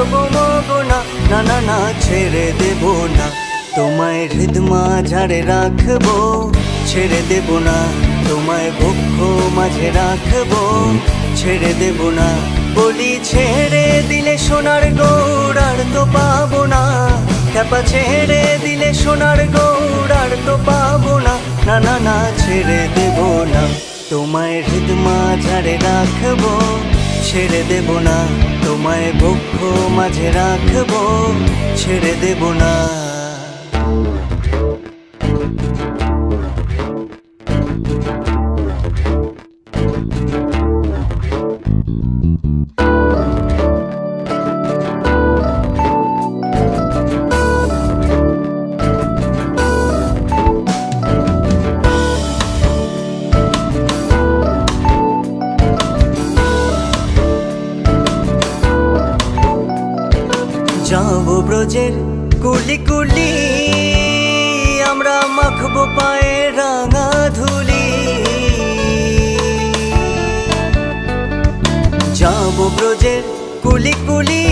থাকবো মগো না, না না না ছেড়ে দেব না। তোমায় হৃদ মাঝারে রাখবো, ছেড়ে দেব না। তোমায় বক্ষ মাঝে রাখবো, ছেড়ে দেব না। বলি ছেড়ে দিলে সোনার গৌড় আর তো পাবো না, খ্যাপা ছেড়ে দিলে সোনার গৌড় আর তো পাবো না, না না না ছেড়ে দেব না। তোমায় হৃদ মাঝারে রাখবো, ছেড়ে দেব না। তোমায় বক্ষ মাঝে রাখবো, ছেড়ে দেব না। যাবো ব্রজের কুলি কুলি, আমরা মাখবো পায়ে রাঙা ধুলি। যাবো ব্রজের কুলি কুলি,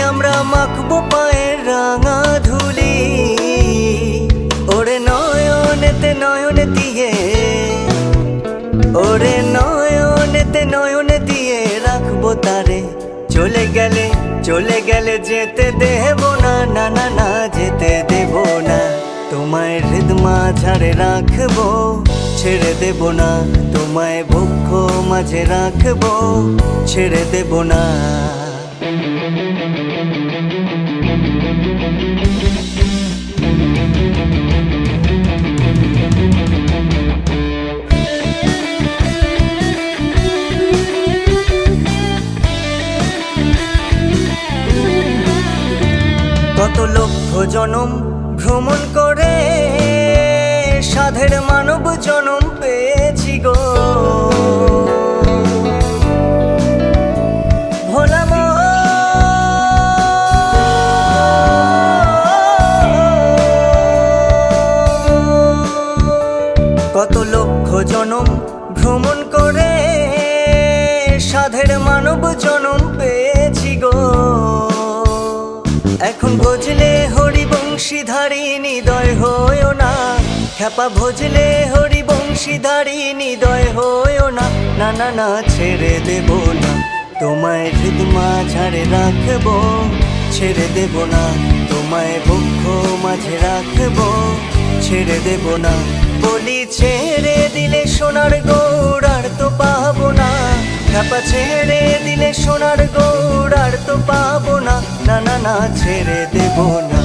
আমরা মাখবো পায়ে রাঙা ধুলি। ওরে নয়নেতে নয়ন দিয়ে, ওরে নয়নেতে নয়ন দিয়ে রাখবো তারে। চলে গেলে চলে গেলে যেতে দেব না, না না না যেতে দেব না। তোমায় হৃদ মাঝারে রাখবো, ছেড়ে দেব না। তোমায় বক্ষ মাঝে রাখবো, ছেড়ে দেব না। কত লক্ষ জনম ভ্রমণ করে সাধের মানব জনম পেয়েছি গো। ভোলা কত লক্ষ জনম ভ্রমণ করে সাধের মানব জনম পেয়েছি গো। এখন ভজলে হরি বংশীধারী হৃদয় হয়ো না, খ্যাপা ভজলে হরি বংশীধারী হৃদয় হয়ো না, না না না ছেড়ে দেব না। তোমায় হৃদ মাঝারে রাখবো, ছেড়ে দেব না। তোমায় বক্ষ মাঝে রাখবো, ছেড়ে দেব না। বলি ছেড়ে দিলে সোনার গৌড় আর তো পাবো না, খ্যাপা ছেড়ে দিলে সোনার গৌড় আর তো পাবো না, না না না ছেড়ে দেব না।